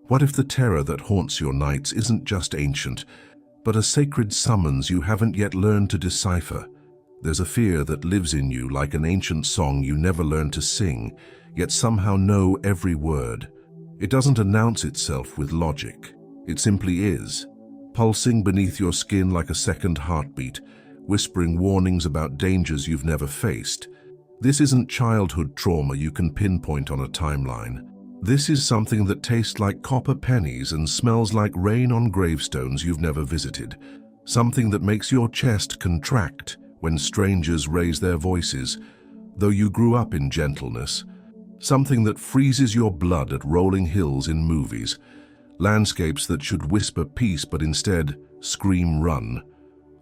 What if the terror that haunts your nights isn't just ancient, but a sacred summons you haven't yet learned to decipher? There's a fear that lives in you like an ancient song you never learned to sing, yet somehow know every word. It doesn't announce itself with logic. It simply is, pulsing beneath your skin like a second heartbeat, whispering warnings about dangers you've never faced. This isn't childhood trauma you can pinpoint on a timeline. This is something that tastes like copper pennies and smells like rain on gravestones you've never visited. Something that makes your chest contract when strangers raise their voices, though you grew up in gentleness. Something that freezes your blood at rolling hills in movies, landscapes that should whisper peace but instead scream run.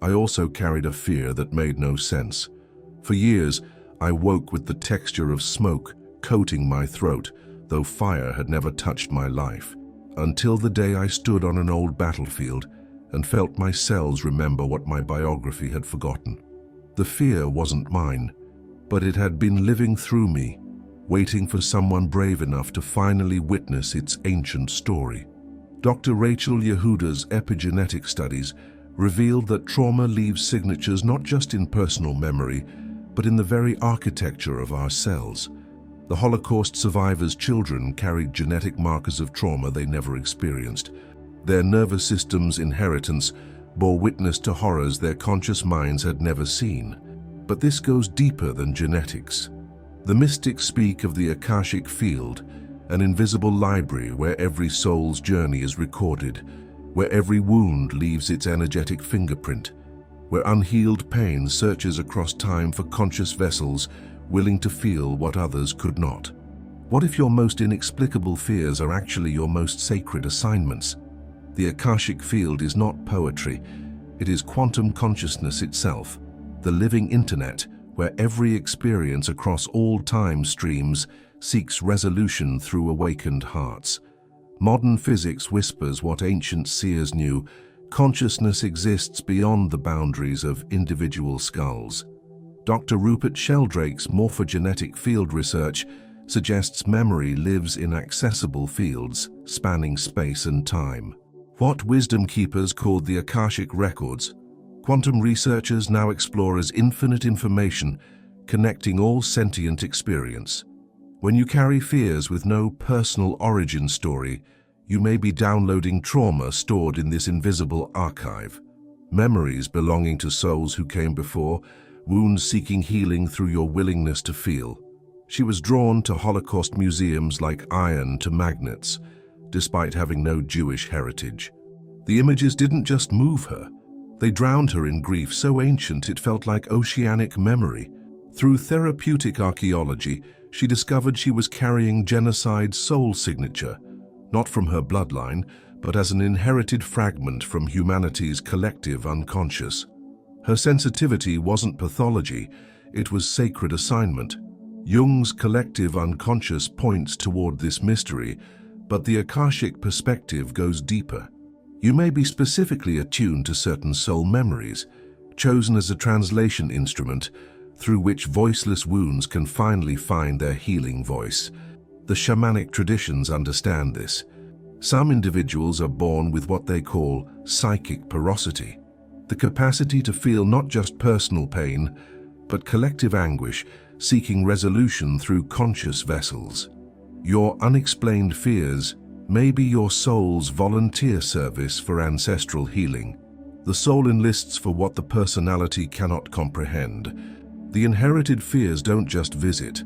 I also carried a fear that made no sense. For years, I woke with the texture of smoke coating my throat, though fire had never touched my life, until the day I stood on an old battlefield and felt my cells remember what my biography had forgotten. The fear wasn't mine, but it had been living through me, waiting for someone brave enough to finally witness its ancient story. Dr. Rachel Yehuda's epigenetic studies revealed that trauma leaves signatures not just in personal memory, but in the very architecture of our cells. The Holocaust survivors' children carried genetic markers of trauma they never experienced. Their nervous system's inheritance bore witness to horrors their conscious minds had never seen. But this goes deeper than genetics. The mystics speak of the Akashic field, an invisible library where every soul's journey is recorded, where every wound leaves its energetic fingerprint, where unhealed pain searches across time for conscious vessels willing to feel what others could not. What if your most inexplicable fears are actually your most sacred assignments? The Akashic field is not poetry, it is quantum consciousness itself, the living internet where every experience across all time streams seeks resolution through awakened hearts. Modern physics whispers what ancient seers knew: consciousness exists beyond the boundaries of individual skulls. Dr. Rupert Sheldrake's morphogenetic field research suggests memory lives in accessible fields, spanning space and time. What wisdom keepers called the Akashic records, quantum researchers now explore as infinite information, connecting all sentient experience. When you carry fears with no personal origin story, you may be downloading trauma stored in this invisible archive. Memories belonging to souls who came before, wounds seeking healing through your willingness to feel. She was drawn to Holocaust museums like iron to magnets, despite having no Jewish heritage. The images didn't just move her, they drowned her in grief so ancient it felt like oceanic memory. Through therapeutic archaeology, she discovered she was carrying genocide's soul signature, not from her bloodline, but as an inherited fragment from humanity's collective unconscious. Her sensitivity wasn't pathology, it was sacred assignment. Jung's collective unconscious points toward this mystery, but the Akashic perspective goes deeper. You may be specifically attuned to certain soul memories, chosen as a translation instrument through which voiceless wounds can finally find their healing voice. The shamanic traditions understand this. Some individuals are born with what they call psychic porosity, the capacity to feel not just personal pain, but collective anguish, seeking resolution through conscious vessels. Your unexplained fears may be your soul's volunteer service for ancestral healing. The soul enlists for what the personality cannot comprehend. The inherited fears don't just visit.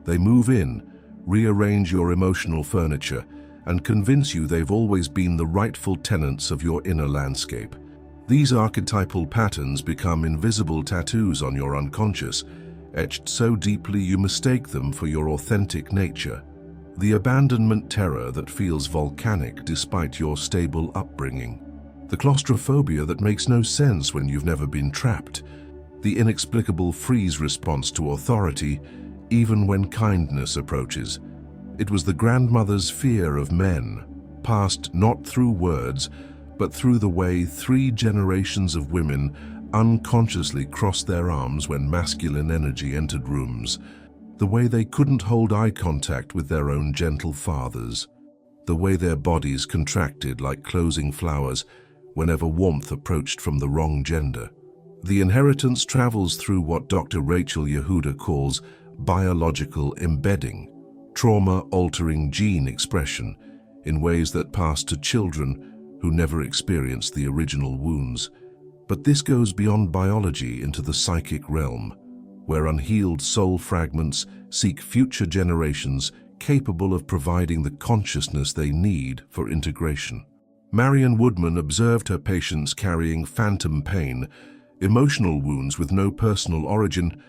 They move in, rearrange your emotional furniture, and convince you they've always been the rightful tenants of your inner landscape. These archetypal patterns become invisible tattoos on your unconscious, etched so deeply you mistake them for your authentic nature. The abandonment terror that feels volcanic despite your stable upbringing. The claustrophobia that makes no sense when you've never been trapped. The inexplicable freeze response to authority, even when kindness approaches. It was the grandmother's fear of men, passed not through words, but through the way 3 generations of women unconsciously crossed their arms when masculine energy entered rooms, the way they couldn't hold eye contact with their own gentle fathers. the way their bodies contracted like closing flowers whenever warmth approached from the wrong gender. The inheritance travels through what Dr. Rachel Yehuda calls biological embedding, trauma-altering gene expression in ways that pass to children who never experienced the original wounds. But this goes beyond biology into the psychic realm, where unhealed soul fragments seek future generations capable of providing the consciousness they need for integration. Marian Woodman observed her patients carrying phantom pain, emotional wounds with no personal origin,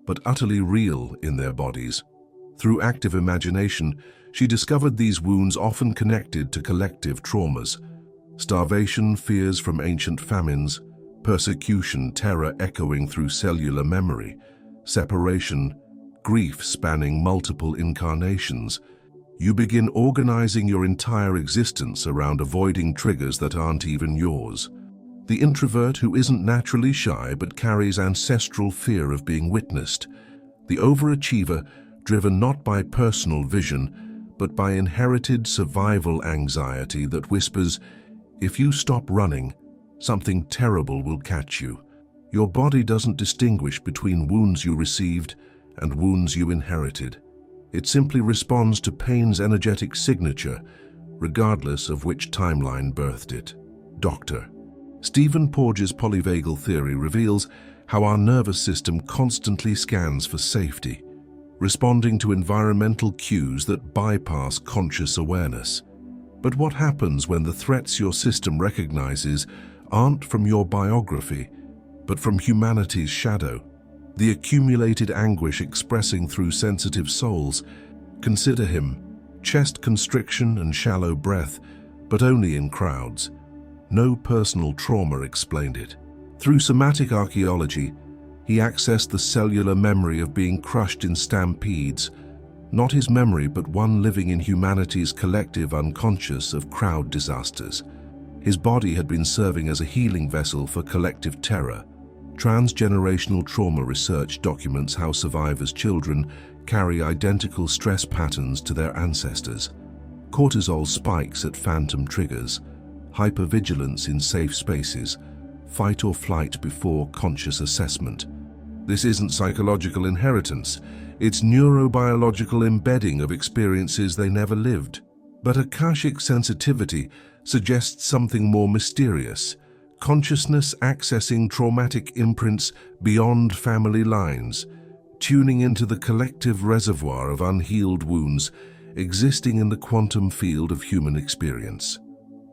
but utterly real in their bodies. Through active imagination, she discovered these wounds often connected to collective traumas: starvation, fears from ancient famines, persecution, terror echoing through cellular memory, separation, grief spanning multiple incarnations. You begin organizing your entire existence around avoiding triggers that aren't even yours. The introvert who isn't naturally shy but carries ancestral fear of being witnessed. The overachiever driven not by personal vision but by inherited survival anxiety that whispers, if you stop running, something terrible will catch you. Your body doesn't distinguish between wounds you received and wounds you inherited. It simply responds to pain's energetic signature, regardless of which timeline birthed it. Dr. Stephen Porges' polyvagal theory reveals how our nervous system constantly scans for safety, responding to environmental cues that bypass conscious awareness. But what happens when the threats your system recognizes aren't from your biography, but from humanity's shadow? The accumulated anguish expressing through sensitive souls. Consider him: chest constriction and shallow breath, but only in crowds. No personal trauma explained it. Through somatic archaeology, he accessed the cellular memory of being crushed in stampedes, not his memory but one living in humanity's collective unconscious of crowd disasters. His body had been serving as a healing vessel for collective terror. Transgenerational trauma research documents how survivors' children carry identical stress patterns to their ancestors. Cortisol spikes at phantom triggers, hypervigilance in safe spaces, fight or flight before conscious assessment. This isn't psychological inheritance, it's neurobiological embedding of experiences they never lived. But Akashic sensitivity suggests something more mysterious: consciousness accessing traumatic imprints beyond family lines, tuning into the collective reservoir of unhealed wounds existing in the quantum field of human experience.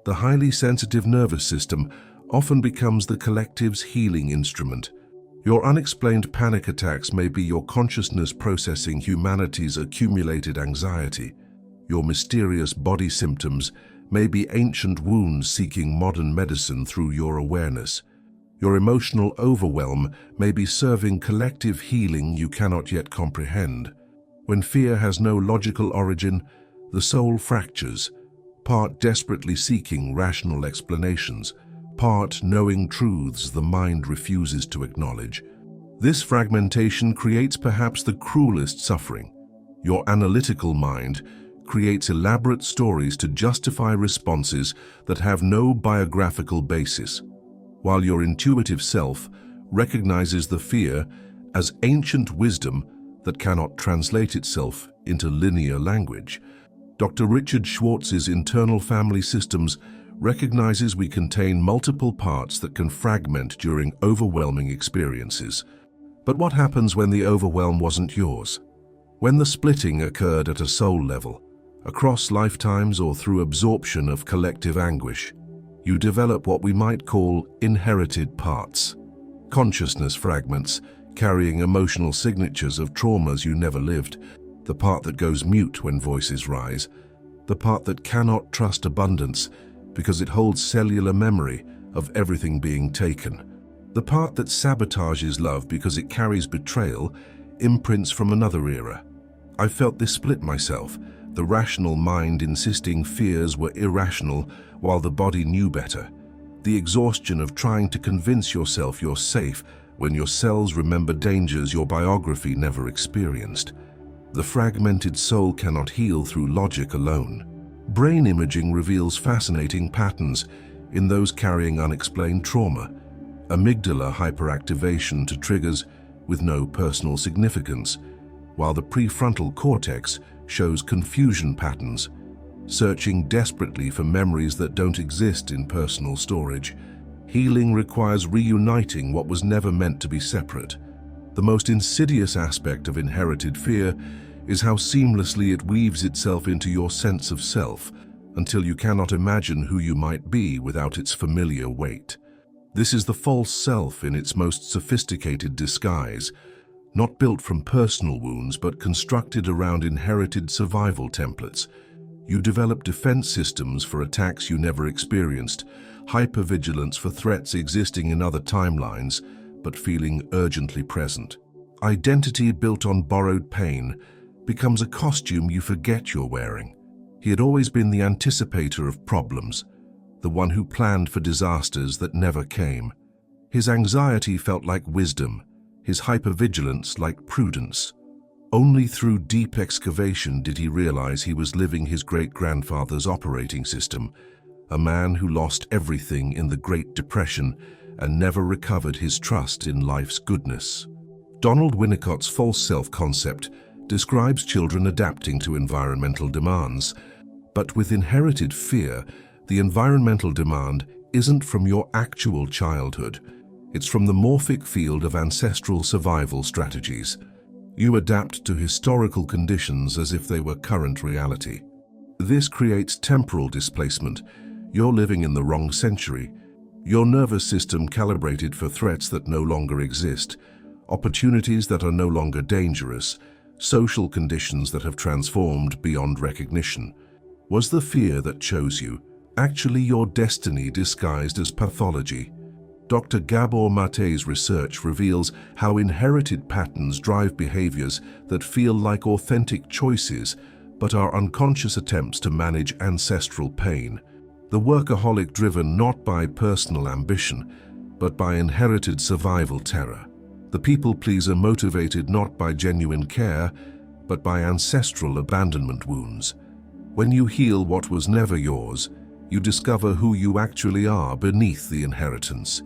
The highly sensitive nervous system often becomes the collective's healing instrument. Your unexplained panic attacks may be your consciousness processing humanity's accumulated anxiety. Your mysterious body symptoms may be ancient wounds seeking modern medicine through your awareness. Your emotional overwhelm may be serving collective healing you cannot yet comprehend. When fear has no logical origin, the soul fractures, part desperately seeking rational explanations, part knowing truths the mind refuses to acknowledge. This fragmentation creates perhaps the cruelest suffering. Your analytical mind creates elaborate stories to justify responses that have no biographical basis, while your intuitive self recognizes the fear as ancient wisdom that cannot translate itself into linear language. Dr. Richard Schwartz's internal family systems recognizes we contain multiple parts that can fragment during overwhelming experiences. But what happens when the overwhelm wasn't yours? When the splitting occurred at a soul level, across lifetimes or through absorption of collective anguish, you develop what we might call inherited parts. Consciousness fragments carrying emotional signatures of traumas you never lived, the part that goes mute when voices rise, the part that cannot trust abundance because it holds cellular memory of everything being taken, the part that sabotages love because it carries betrayal, imprints from another era. I felt this split myself, the rational mind insisting fears were irrational while the body knew better, the exhaustion of trying to convince yourself you're safe when your cells remember dangers your biography never experienced. The fragmented soul cannot heal through logic alone. Brain imaging reveals fascinating patterns in those carrying unexplained trauma. Amygdala hyperactivation to triggers with no personal significance, while the prefrontal cortex shows confusion patterns, searching desperately for memories that don't exist in personal storage. Healing requires reuniting what was never meant to be separate. The most insidious aspect of inherited fear is how seamlessly it weaves itself into your sense of self until you cannot imagine who you might be without its familiar weight. This is the false self in its most sophisticated disguise, not built from personal wounds but constructed around inherited survival templates. You develop defense systems for attacks you never experienced, hypervigilance for threats existing in other timelines but feeling urgently present. Identity built on borrowed pain becomes a costume you forget you're wearing. He had always been the anticipator of problems, the one who planned for disasters that never came. His anxiety felt like wisdom, his hypervigilance like prudence. Only through deep excavation did he realize he was living his great-grandfather's operating system, a man who lost everything in the Great Depression and never recovered his trust in life's goodness. Donald Winnicott's false self-concept describes children adapting to environmental demands, but with inherited fear, the environmental demand isn't from your actual childhood. It's from the morphic field of ancestral survival strategies. You adapt to historical conditions as if they were current reality. This creates temporal displacement. You're living in the wrong century. Your nervous system calibrated for threats that no longer exist, opportunities that are no longer dangerous, social conditions that have transformed beyond recognition. Was the fear that chose you actually your destiny disguised as pathology? Dr. Gabor Mate's research reveals how inherited patterns drive behaviors that feel like authentic choices but are unconscious attempts to manage ancestral pain. The workaholic driven not by personal ambition, but by inherited survival terror. The people pleaser motivated not by genuine care, but by ancestral abandonment wounds. When you heal what was never yours, you discover who you actually are beneath the inheritance.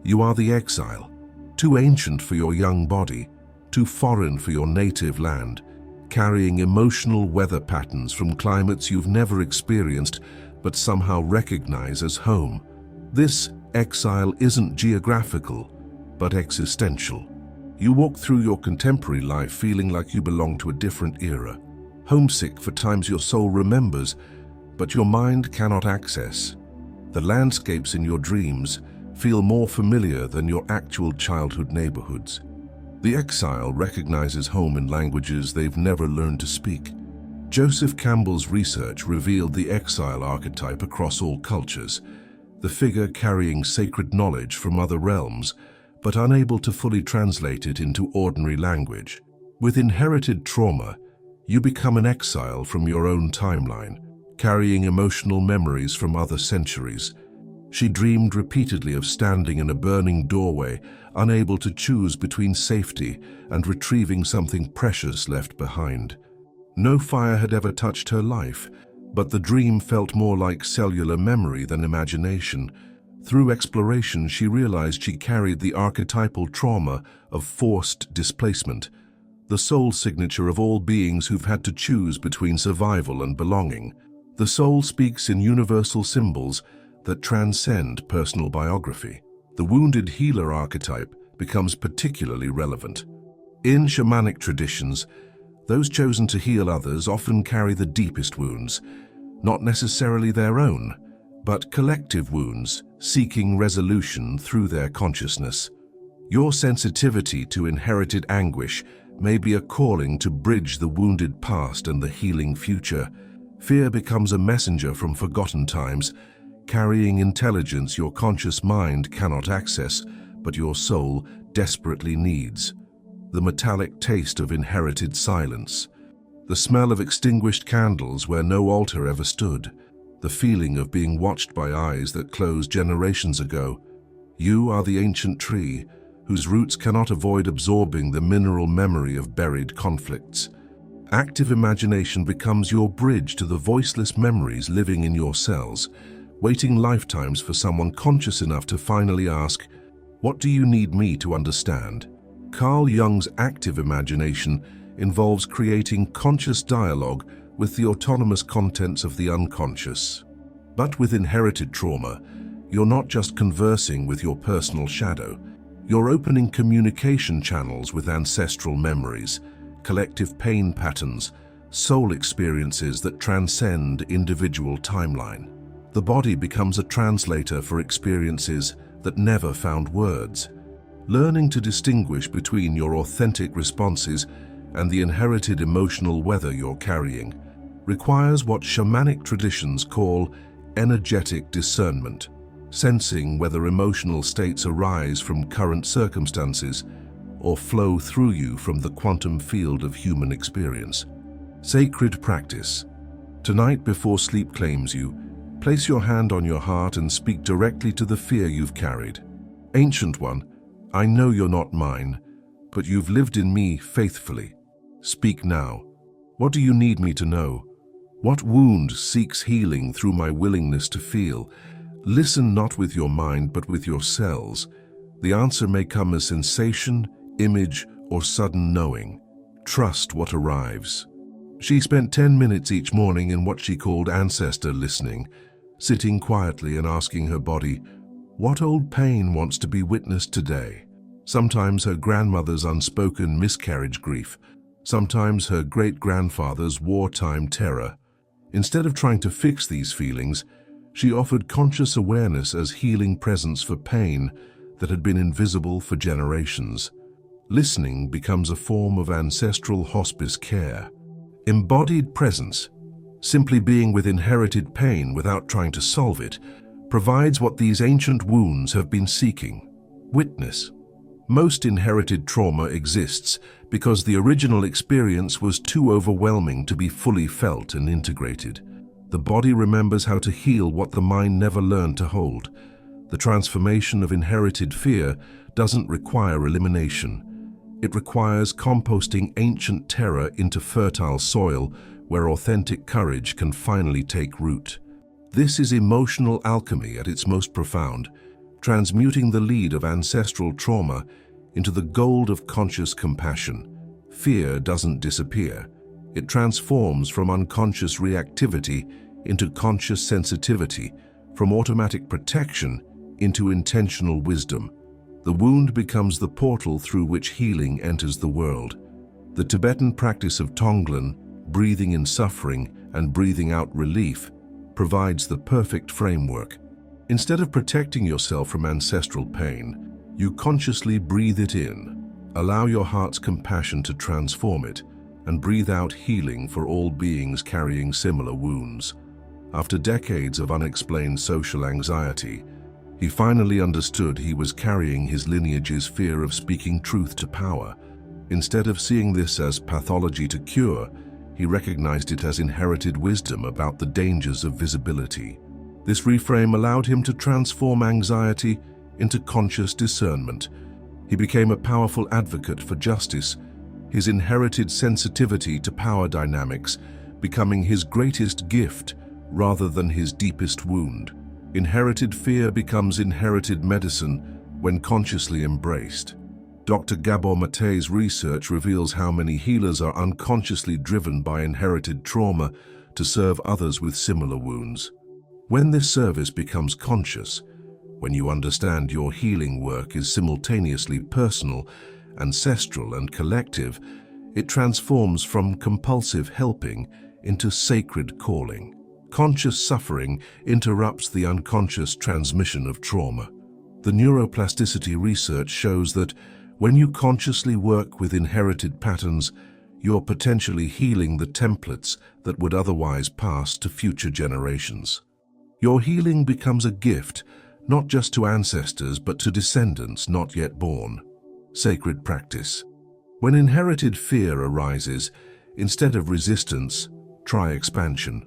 You are the exile, too ancient for your young body, too foreign for your native land, carrying emotional weather patterns from climates you've never experienced but somehow recognize as home. This exile isn't geographical, but existential. You walk through your contemporary life feeling like you belong to a different era, homesick for times your soul remembers, but your mind cannot access. The landscapes in your dreams feel more familiar than your actual childhood neighborhoods. The exile recognizes home in languages they've never learned to speak. Joseph Campbell's research revealed the exile archetype across all cultures, the figure carrying sacred knowledge from other realms, but unable to fully translate it into ordinary language. With inherited trauma, you become an exile from your own timeline, carrying emotional memories from other centuries. She dreamed repeatedly of standing in a burning doorway, unable to choose between safety and retrieving something precious left behind. No fire had ever touched her life, but the dream felt more like cellular memory than imagination. Through exploration, she realized she carried the archetypal trauma of forced displacement, the soul signature of all beings who've had to choose between survival and belonging. The soul speaks in universal symbols that transcend personal biography. The wounded healer archetype becomes particularly relevant. In shamanic traditions, those chosen to heal others often carry the deepest wounds, not necessarily their own, but collective wounds seeking resolution through their consciousness. Your sensitivity to inherited anguish may be a calling to bridge the wounded past and the healing future. Fear becomes a messenger from forgotten times, carrying intelligence your conscious mind cannot access, but your soul desperately needs. The metallic taste of inherited silence, the smell of extinguished candles where no altar ever stood, the feeling of being watched by eyes that closed generations ago. You are the ancient tree, whose roots cannot avoid absorbing the mineral memory of buried conflicts. Active imagination becomes your bridge to the voiceless memories living in your cells, waiting lifetimes for someone conscious enough to finally ask, "What do you need me to understand?" Carl Jung's active imagination involves creating conscious dialogue with the autonomous contents of the unconscious. But with inherited trauma, you're not just conversing with your personal shadow. You're opening communication channels with ancestral memories, collective pain patterns, soul experiences that transcend individual timeline. The body becomes a translator for experiences that never found words. Learning to distinguish between your authentic responses and the inherited emotional weather you're carrying requires what shamanic traditions call energetic discernment, sensing whether emotional states arise from current circumstances or flow through you from the quantum field of human experience. Sacred practice. Tonight, before sleep claims you, place your hand on your heart and speak directly to the fear you've carried. Ancient One, I know you're not mine, but you've lived in me faithfully. Speak now. What do you need me to know? What wound seeks healing through my willingness to feel? Listen not with your mind, but with your cells. The answer may come as sensation, image, or sudden knowing. Trust what arrives. She spent 10 minutes each morning in what she called ancestor listening, sitting quietly and asking her body, what old pain wants to be witnessed today? Sometimes her grandmother's unspoken miscarriage grief, sometimes her great-grandfather's wartime terror. Instead of trying to fix these feelings, she offered conscious awareness as healing presence for pain that had been invisible for generations. Listening becomes a form of ancestral hospice care. Embodied presence, simply being with inherited pain without trying to solve it, provides what these ancient wounds have been seeking: witness. Most inherited trauma exists because the original experience was too overwhelming to be fully felt and integrated. The body remembers how to heal what the mind never learned to hold. The transformation of inherited fear doesn't require elimination. It requires composting ancient terror into fertile soil where authentic courage can finally take root. This is emotional alchemy at its most profound, transmuting the lead of ancestral trauma into the gold of conscious compassion. Fear doesn't disappear. It transforms from unconscious reactivity into conscious sensitivity, from automatic protection into intentional wisdom. The wound becomes the portal through which healing enters the world. The Tibetan practice of Tonglen, breathing in suffering and breathing out relief, provides the perfect framework. Instead of protecting yourself from ancestral pain, you consciously breathe it in. Allow your heart's compassion to transform it, and breathe out healing for all beings carrying similar wounds. After decades of unexplained social anxiety, he finally understood he was carrying his lineage's fear of speaking truth to power. Instead of seeing this as pathology to cure, he recognized it as inherited wisdom about the dangers of visibility. This reframe allowed him to transform anxiety into conscious discernment. He became a powerful advocate for justice, his inherited sensitivity to power dynamics becoming his greatest gift rather than his deepest wound. Inherited fear becomes inherited medicine when consciously embraced. Dr. Gabor Mate's research reveals how many healers are unconsciously driven by inherited trauma to serve others with similar wounds. When this service becomes conscious, when you understand your healing work is simultaneously personal, ancestral, and collective, it transforms from compulsive helping into sacred calling. Conscious suffering interrupts the unconscious transmission of trauma. The neuroplasticity research shows that when you consciously work with inherited patterns, you're potentially healing the templates that would otherwise pass to future generations. Your healing becomes a gift, not just to ancestors, but to descendants not yet born. Sacred practice. When inherited fear arises, instead of resistance, try expansion.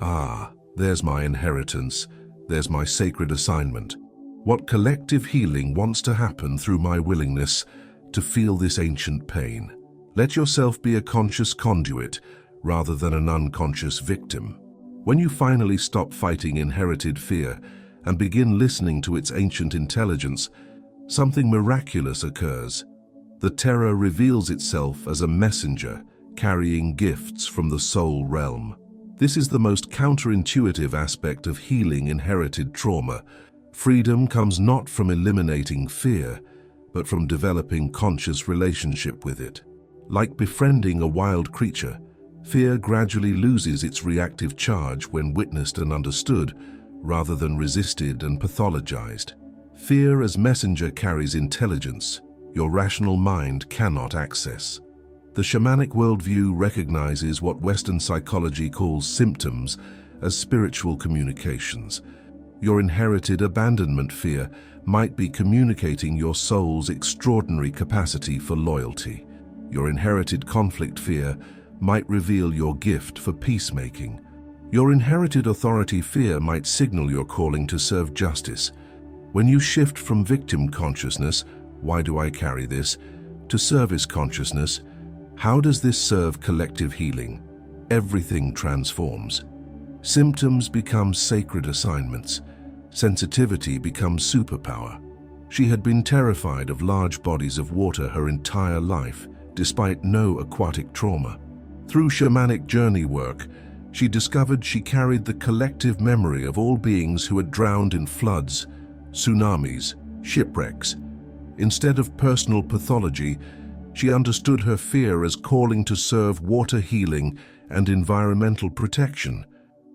Ah, there's my inheritance. There's my sacred assignment. What collective healing wants to happen through my willingness to feel this ancient pain? Let yourself be a conscious conduit rather than an unconscious victim. When you finally stop fighting inherited fear and begin listening to its ancient intelligence, something miraculous occurs. The terror reveals itself as a messenger carrying gifts from the soul realm. This is the most counterintuitive aspect of healing inherited trauma. Freedom comes not from eliminating fear, but from developing conscious relationship with it. Like befriending a wild creature, fear gradually loses its reactive charge when witnessed and understood, rather than resisted and pathologized. Fear as messenger carries intelligence your rational mind cannot access. The shamanic worldview recognizes what Western psychology calls symptoms as spiritual communications. Your inherited abandonment fear might be communicating your soul's extraordinary capacity for loyalty. Your inherited conflict fear might reveal your gift for peacemaking. Your inherited authority fear might signal your calling to serve justice. When you shift from victim consciousness, "Why do I carry this?" to service consciousness, "How does this serve collective healing?" everything transforms. Symptoms become sacred assignments. Sensitivity becomes superpower. She had been terrified of large bodies of water her entire life, despite no aquatic trauma. Through shamanic journey work, she discovered she carried the collective memory of all beings who had drowned in floods, tsunamis, shipwrecks. Instead of personal pathology, she understood her fear as calling to serve water healing and environmental protection.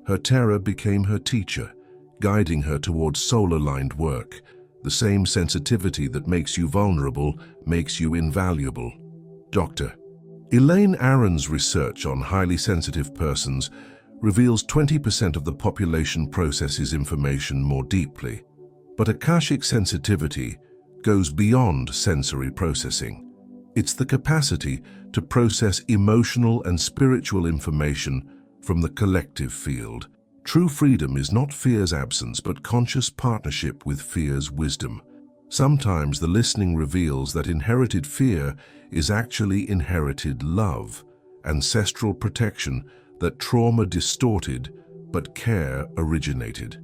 Her terror became her teacher, guiding her towards soul-aligned work. The same sensitivity that makes you vulnerable makes you invaluable. Dr. Elaine Aron's research on highly sensitive persons reveals 20% of the population processes information more deeply. But Akashic sensitivity goes beyond sensory processing. It's the capacity to process emotional and spiritual information from the collective field. True freedom is not fear's absence, but conscious partnership with fear's wisdom. Sometimes the listening reveals that inherited fear is actually inherited love, ancestral protection that trauma distorted, but care originated.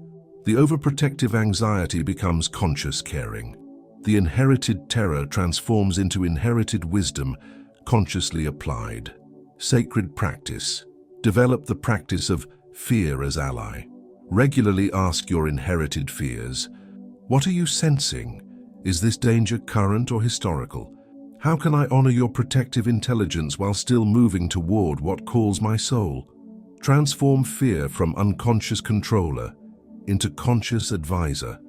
The overprotective anxiety becomes conscious caring. The inherited terror transforms into inherited wisdom, consciously applied. Sacred practice. Develop the practice of fear as ally. Regularly ask your inherited fears, "What are you sensing? Is this danger current or historical? How can I honor your protective intelligence while still moving toward what calls my soul?" Transform fear from unconscious controller into conscious advisor.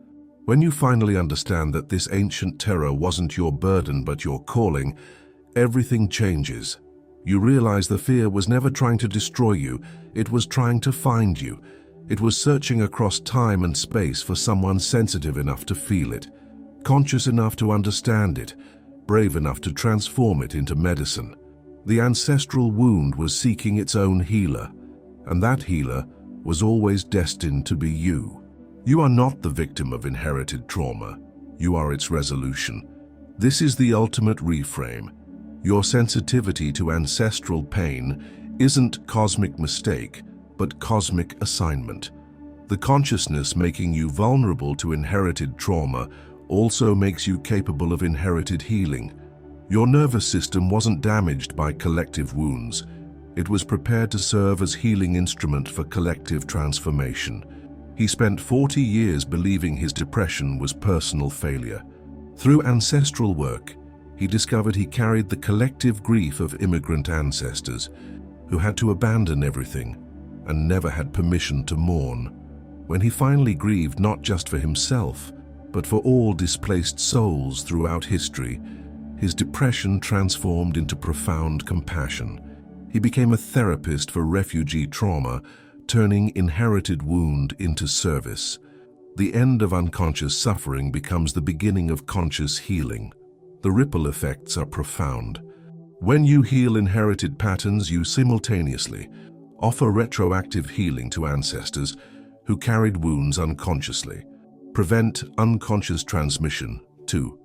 When you finally understand that this ancient terror wasn't your burden but your calling, everything changes. You realize the fear was never trying to destroy you, it was trying to find you. It was searching across time and space for someone sensitive enough to feel it, conscious enough to understand it, brave enough to transform it into medicine. The ancestral wound was seeking its own healer, and that healer was always destined to be you. You are not the victim of inherited trauma. You are its resolution. This is the ultimate reframe. Your sensitivity to ancestral pain isn't cosmic mistake, but cosmic assignment. The consciousness making you vulnerable to inherited trauma also makes you capable of inherited healing. Your nervous system wasn't damaged by collective wounds. It was prepared to serve as healing instrument for collective transformation. He spent 40 years believing his depression was personal failure. Through ancestral work, he discovered he carried the collective grief of immigrant ancestors who had to abandon everything and never had permission to mourn. When he finally grieved not just for himself, but for all displaced souls throughout history, his depression transformed into profound compassion. He became a therapist for refugee trauma, turning inherited wound into service. The end of unconscious suffering becomes the beginning of conscious healing. The ripple effects are profound. When you heal inherited patterns, you simultaneously offer retroactive healing to ancestors who carried wounds unconsciously, prevent unconscious transmission to